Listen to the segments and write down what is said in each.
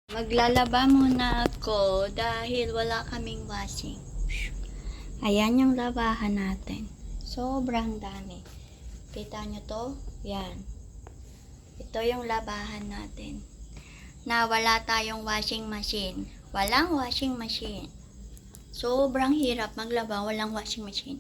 Maglalaba muna ako dahil wala kaming washing. Ayan yung labahan natin. Sobrang dami. Kita nyo to? Yan. Ito yung labahan natin. Na wala tayong washing machine. Walang washing machine. Sobrang hirap maglaba walang washing machine.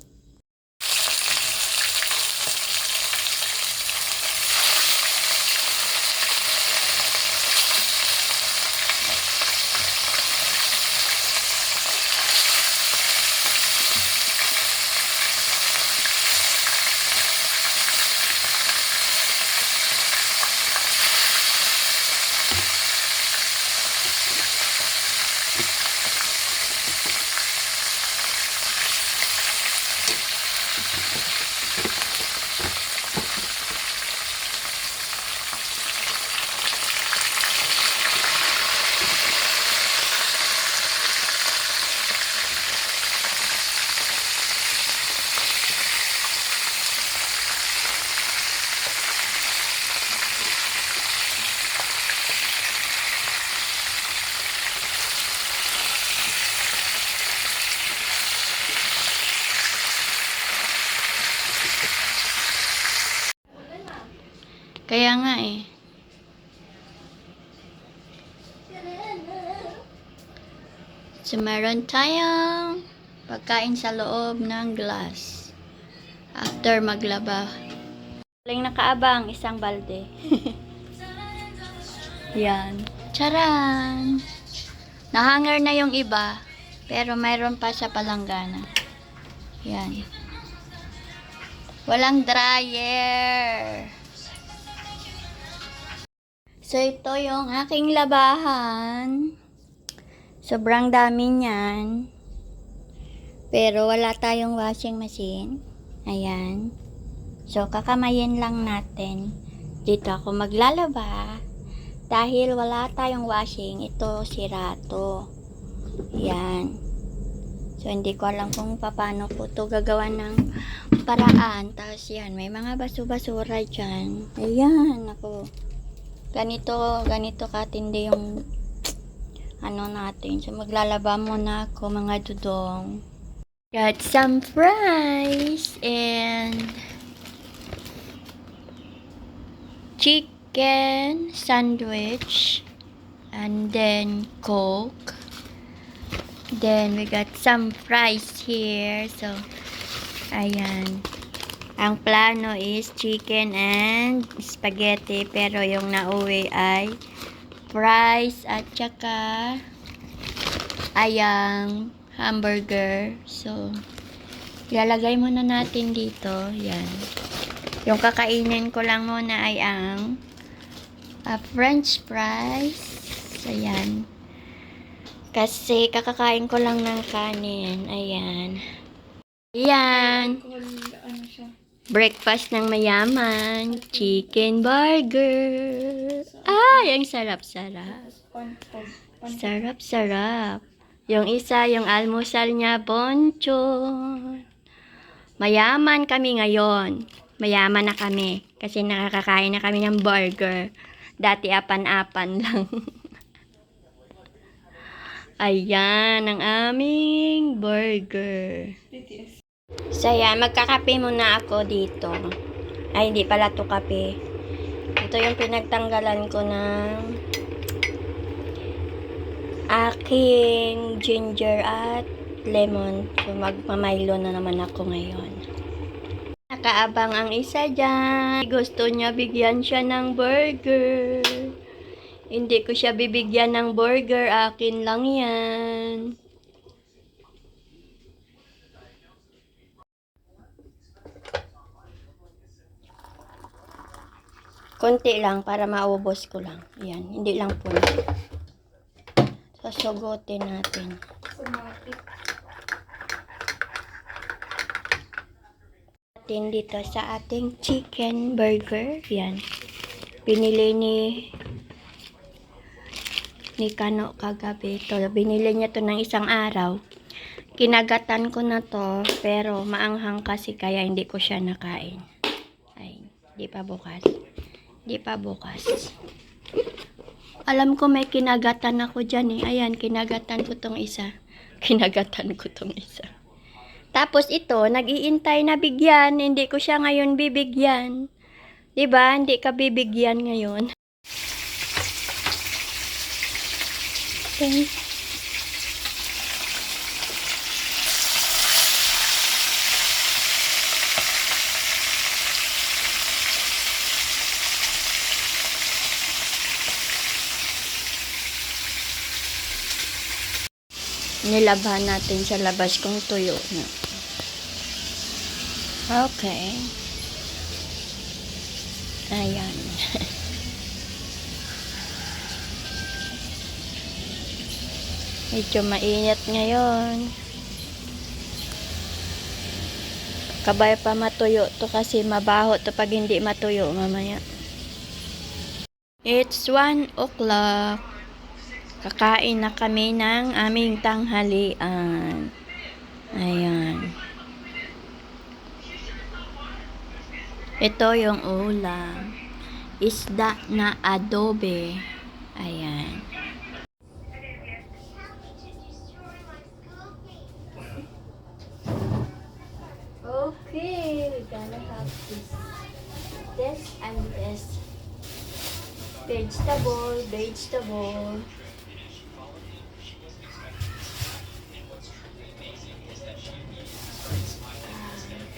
Kaya nga eh. So, meron tayong pagkain sa loob ng glass. After maglaba. Walang nakaabang, isang balde. Yan. Charan! Nahanger na yung iba. Pero mayroon pa sa palanggana. Yan. Walang dryer. So, ito yung aking labahan. Sobrang dami niyan. Pero wala tayong washing machine. Ayan. So, kakamayin lang natin. Dito ako maglalaba. Dahil wala tayong washing, ito sira to. Ayan. So, hindi ko alam kung paano po ito gagawa ng paraan. Tapos yan, may mga baso-basura dyan. Ayan, ako. Ganito katindi yung ano natin. So, maglalaba muna ako mga dudong. Got some fries and chicken sandwich and then Coke. Then, we got some fries here. So, ayan. Ang plano is chicken and spaghetti. Pero yung nauwi ay fries at saka ayang hamburger. So, ilalagay muna natin dito. Yan. Yung kakainin ko lang muna ay ang french fries. Ayan. Kasi kakakain ko lang ng kanin. Ayan. Ayan. Breakfast ng mayaman. Chicken burger. Ay, ang sarap-sarap. Sarap-sarap. Yung isa, yung almusal niya, bonchon. Mayaman kami ngayon. Mayaman na kami. Kasi nakakakain na kami ng burger. Dati apan-apan lang. Ayan, ang aming burger. So, yan. Magkakape muna ako dito. Ay, hindi pala to kape. Ito yung pinagtanggalan ko ng aking ginger at lemon. So, magmamaylo na naman ako ngayon. Nakaabang ang isa dyan. Gusto niya bigyan siya ng burger. Hindi ko siya bibigyan ng burger. Akin lang yan. Konti lang para maubos ko lang. Yan, hindi lang po. Sasugutin natin. Dito sa ating chicken burger. Yan. Binili ni Kano kagabi. Binili niya to ng isang araw. Kinagatan ko na to. Pero maanghang kasi kaya hindi ko siya nakain. Ay, di pa bukas. Alam ko may kinagatan ako dyan eh. Ayan, kinagatan ko tong isa. Kinagatan ko tong isa. Tapos ito, nag-iintay na bigyan. Hindi ko siya ngayon bibigyan. Diba? Hindi ka bibigyan ngayon. Okay. Nilabhan natin sa labas kung tuyo na. Okay. Ayan. Medyo mainit ngayon. Kabay pa matuyo to kasi mabaho to pag hindi matuyo mamaya. It's 1 o'clock. Kakain na kami ng aming tanghalian. Ayan. Ito yung ulam. Isda na adobe. Ayan. Okay, we're gonna have this and this. Vegetable.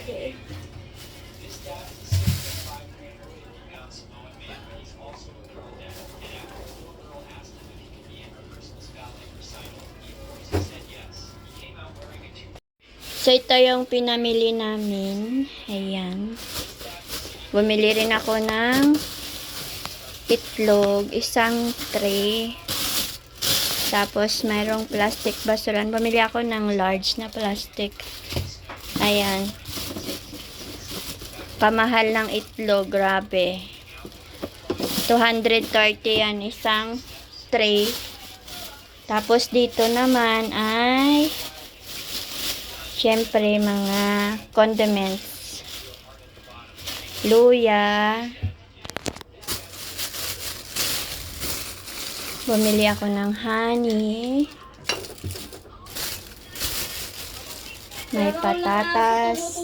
Okay. So, ito yung pinamili namin. Ayan. Bumili rin ako ng itlog, isang tray. Tapos, mayroong plastic basuran. Bumili ako ng large na plastic. Ayan. Pamahal ng itlog, grabe. 230 yan, isang tray. Tapos, dito naman ay syempre, mga condiments. Luya. Bumili ako ng honey. May patatas.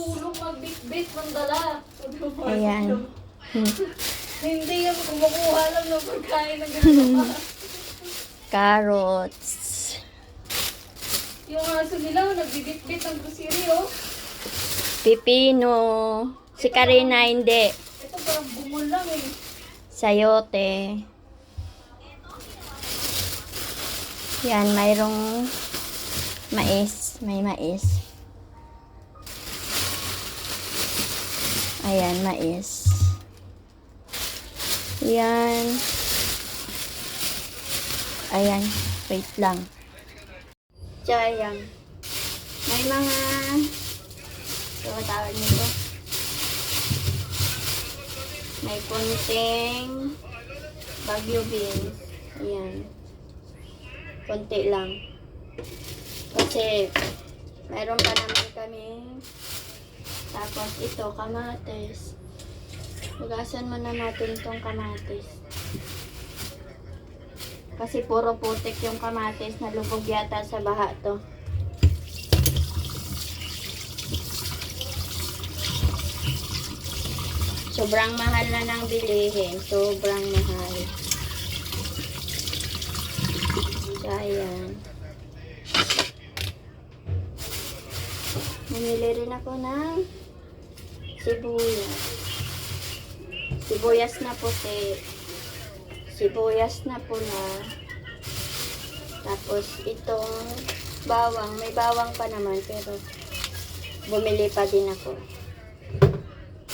Ayan. Hindi yung kumukuha lang ng pagkain ng gano'n. Carrots. Yung aso nila, nagbibit-bit ng grocery, oh. Pipino. Si Karina hindi. Ito parang bumol lang, eh. Sayote. Yan, mayroong mais. May mais. Ayan, mais. Yan. Ayan, wait lang. So, ayan. May mga tawag nito. May konting Baguio beans. Ayan. Konti lang. Kasi, mayroon pa naman kami. Tapos, ito, kamatis. Hugasan mo na natin itong kamatis. Kasi puro putik yung kamatis, nalubog yata sa baha to. Sobrang mahal na nang bilihin. Sobrang mahal. So, ayan. Namili rin ako ng sibuyas. Sibuyas na puti. Sibuyas na pula. Tapos itong bawang. May bawang pa naman pero bumili pa din ako.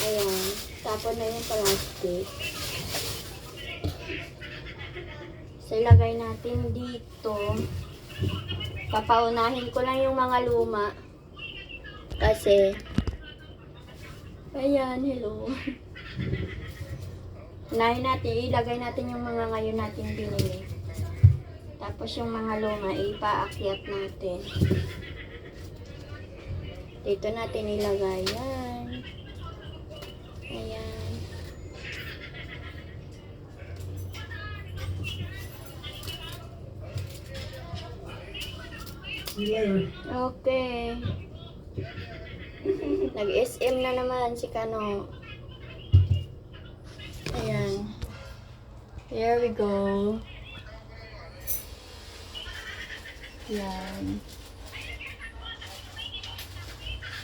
Ayan. Tapos na yung plastic. So ilagay natin dito. Papaunahin ko lang yung mga luma. Kasi ayan, hello. Unahin natin, ilagay natin yung mga ngayon natin binili. Tapos yung mga luma, ipaakyat natin. Dito natin ilagay yan. Ayan. Okay. Nag-SM na naman si Kano. Ayan. Here we go. Yan.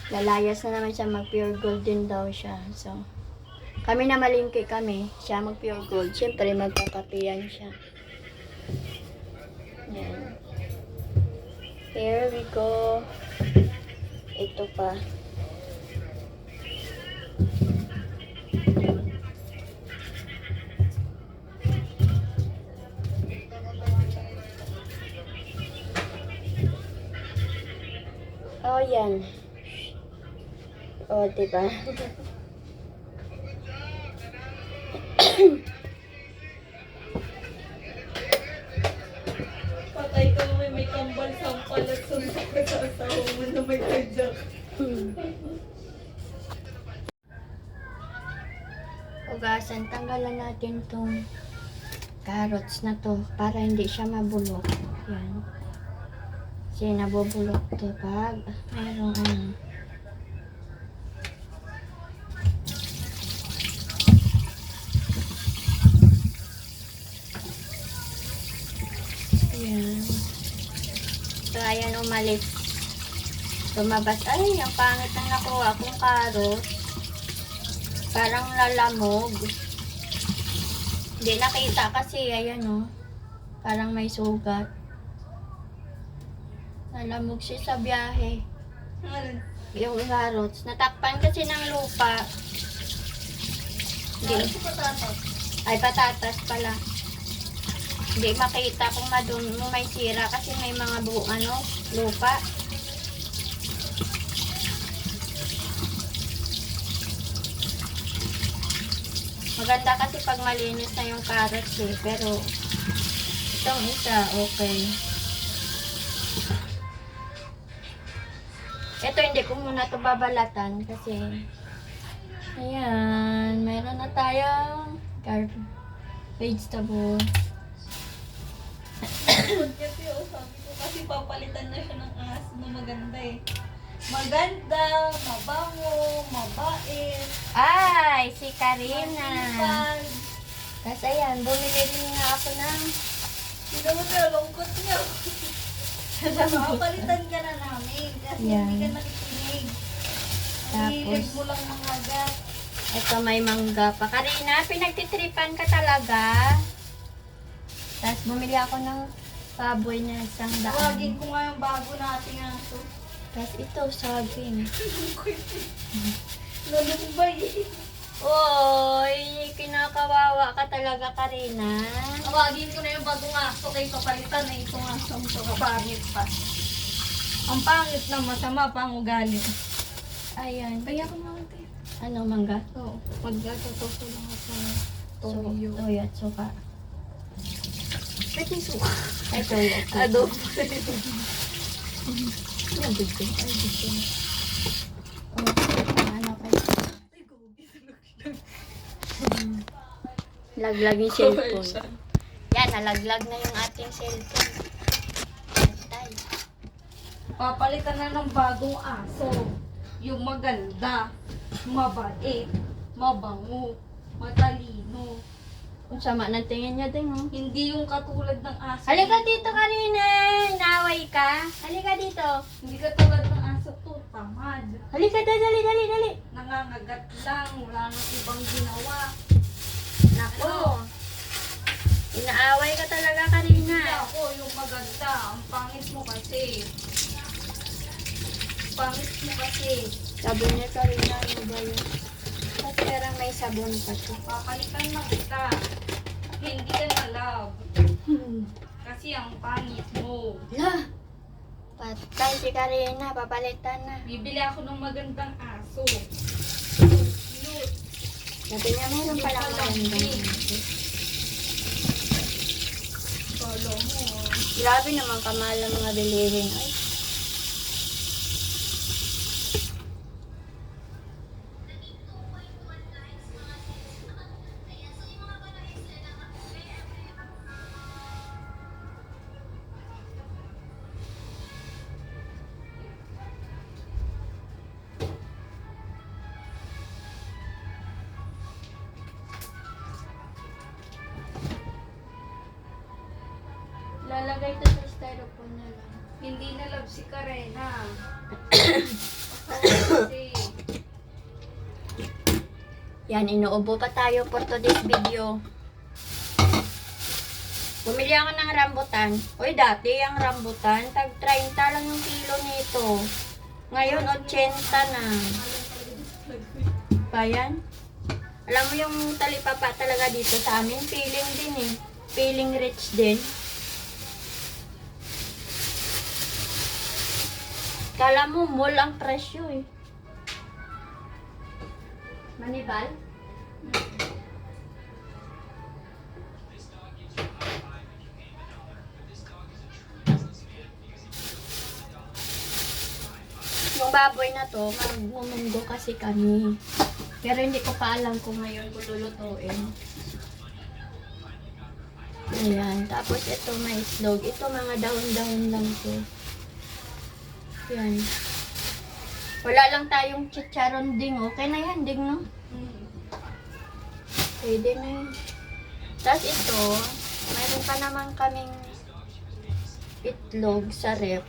Lalayas na naman siya, mag-pure gold din daw siya. So, kami na malingki kami, siya mag-pure gold. Siyempre, magkakapiyan siya. Yan. Here we go. Ito pa. Oh, yan. Oh, diba? Patay ka may kambal sampal at suntok ka sa asawa mo na may kajak. Ugasan, tanggalan natin tong carrots na to para hindi siya mabulok. Yan. Kasi nabubulok to pag mayroong ano. Ayan. So, ayan umalis. Tumabas. Ay, ang pangit ang nakuha kong carrots. Parang lalamog. Hindi nakita kasi, ayan o. Parang may sugat. Lalamog siya sa biyahe. Ano? Yung carrots. Natakpan kasi ng lupa. Ano Hindi. si patatas? Ay, patatas pala. Hindi makita kung may sira kasi may mga lupa. Maganda kasi pag malinis na yung carrots eh. Pero, itong isa, okay. Ito, hindi ko muna ito babalatan kasi, ayan, mayroon na tayong vegetable. Kasi sabi ko kasi papalitan na siya ng aso na maganda eh. Maganda, mabango, mabait. Ay, si Karina. Masipag. Kasi ayan, bumili rin nga ako ng Sino mo na, lungkot niyo. Papalitan ka na namin kasi Yan. hindi ka nakikinig. Tapos, Hilig mo lang ng agat. ito may mangga pa. Karina, pinagtitripan ka talaga. Tapos bumili ako ng baboy na 100. Tawagin ko nga yung bago nating aso. Tapos ito, saging. Nalumbay. Oy, kinakawawa ka talaga, Karina. Tawagin ko na yung bagong aso kay papalitan na itong asong ito. Kapangit pa. Ang pangit na masama pa ang ugali. Ayan. Kaya ko naman tayo. Ano, mangga? Oo. Magkakatoso lang ako ng Toyo. Toyo at suka. Pwede suka. Ay, toyo at suka. Adobo. Ano, bigyan? Ay, bigyan. Oh, ano kayo? Laglag yung cellphone. Yan, nalaglag na yung ating cellphone. Tay. Papalitan na ng bagong aso. Yung maganda, mabait, mabango, matalino. Kung sama ng tingin niya din, oh. Hindi yung katulad ng aso. Halika dito, Karina. Naway ka. Halika dito. Hindi katulad ng aso to, tamad. Halika, dali, dali, dali. Nangangagat lang, wala nang ibang ginawa. Nako. Inaaway ka talaga, Karina. Hindi ako yung maganda. Ang pangit mo kasi. Pangit mo kasi. Sabi niya, Karina, ano ba yun? Kasi parang may sabon pa siya. Papalitan na kita. Hindi ka na love. Kasi ang pangit mo. La! Patay si Karina, papalitan na. Bibili ako ng magandang aso. Cute. Sabi niya, meron pala magandang. Kala mo. Grabe naman kamahal ang mga bilihin. Ay, Lalagay to sa styrofoam na lang. Hindi na love si Karena. Kasi, Yan, inuubo pa tayo for today's video. Bumili ako ng rambutan. Uy, dati ang rambutan, tag 30 lang yung kilo nito. Ngayon, 80 na. Bayan? Alam mo yung talipapa talaga dito sa amin, feeling din eh. Feeling rich din. Kala mo, mall ang presyo eh. Manibal? Yung baboy na to, magmumundo kasi kami. Pero hindi ko pa alam kung ngayon ko lulutuin. Ayan. Tapos ito may islog. Ito mga dahon-dahon lang to. Yan. Wala lang tayong chicharon ding. Okay na yan, ding, no? Pwede na yun. Tapos ito, mayroon pa naman kaming itlog sa rep.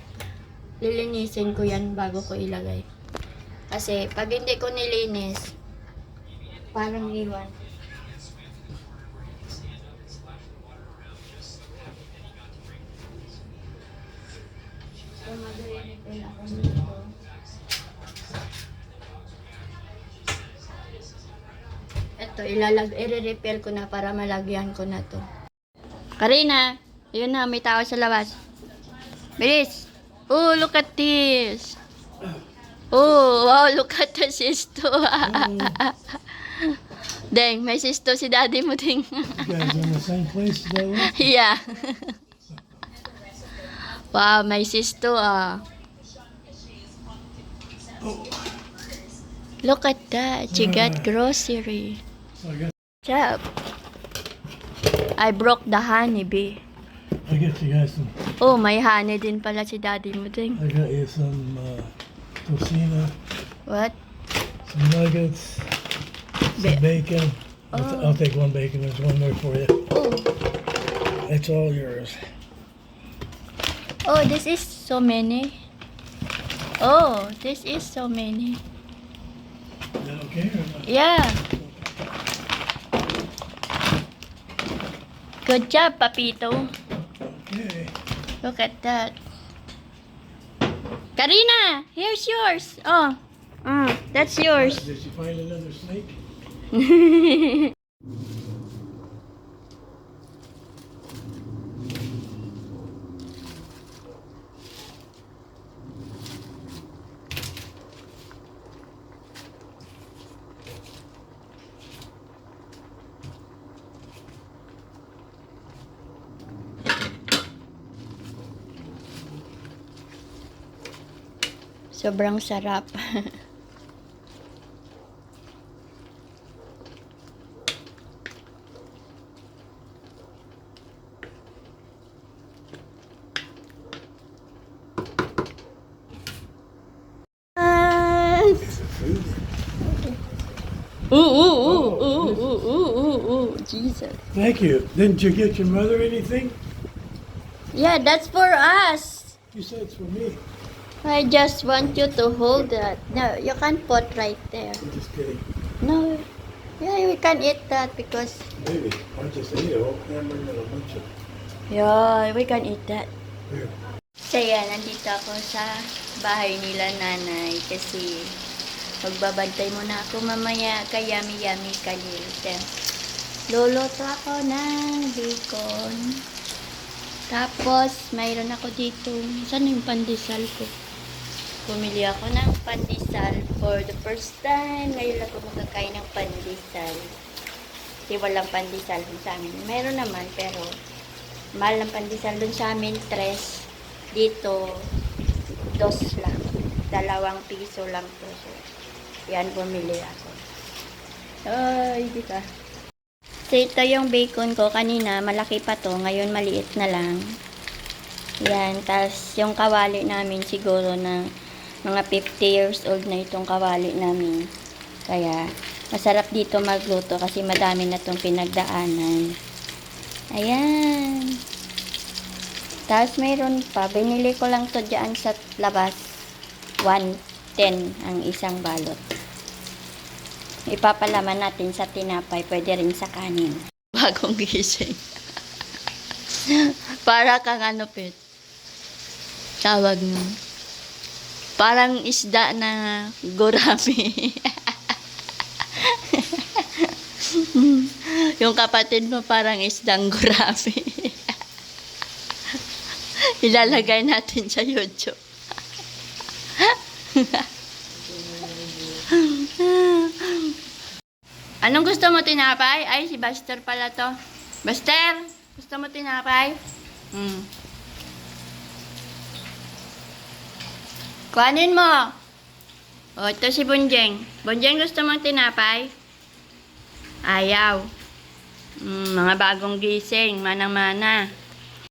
Lilinisin ko yan bago ko ilagay. Kasi pag hindi ko nilinis, parang iwan. So, mag-refill ako dito. Ito, i-refill ko na para malagyan ko na to. Karina, ayun na, may tao sa labas. Bilis! Oh, look at this! Oh, wow, look at the sisto. Dang, may sisto si daddy mo, ding. You guys in the same place today? Yeah. Wow, may sisto ah. Look at that. She got grocery. So I Chap. I broke the honey bee. got you guys some. Oh, may honey din pala si daddy mo, ding. I got you some tocino, What? some nuggets, some bacon. I'll take one bacon. There's one more for you. Oh. It's all yours. Oh, this is so many. Oh, this is so many. Is that okay or not? Yeah. Good job, Papito. Okay. Look at that. Karina, here's yours. Oh, that's yours. Did you find another snake? Sobrang sarap. Jesus. Thank you. Didn't you get your mother anything? Yeah, that's for us. You said it's for me. I just want you to hold that. No, you can put right there. I'm just kidding. No. Yeah, we can eat that because Maybe. I just ate a whole hamburger and a bunch of. yeah, we can eat that. Here. So yan, nandito ako sa bahay nila nanay kasi magbabantay muna ako mamaya kay Yummy Yummy Kalil. Luluto ako ng bacon. Tapos, mayroon ako dito. Saan yung pandesal ko? Bumili ako ng pandesal for the first time. Ngayon ako makakain ng pandesal. Kasi walang pandesal dun sa amin. Mayroon naman, pero mahal ng pandesal dun sa amin. 3. Dito, 2 lang. 2 piso lang to. So, yan, bumili ako. Ay, di ba? So, ito yung bacon ko. Kanina, malaki pa to. Ngayon, maliit na lang. Yan. Tapos, yung kawali namin siguro na mga 50 years old na itong kawali namin. Kaya, masarap dito magluto kasi madami na itong pinagdaanan. Ayan. Tapos mayroon pa, binili ko lang to dyan sa labas. 110 ang isang balot. Ipapalaman natin sa tinapay, pwede rin sa kanin. Bagong gising. Para kang ano, Pet? Tawag nun. Parang isda na gurami. Yung kapatid mo parang isdang gurami. Ilalagay natin sa YouTube. Anong gusto mo, tinapay? Ay, si Buster pala to. Buster, gusto mo tinapay? Kuhanin mo. O, ito si Bunjeng. Bunjeng, gusto mong tinapay? Ayaw. Mga bagong gising, manang-mana.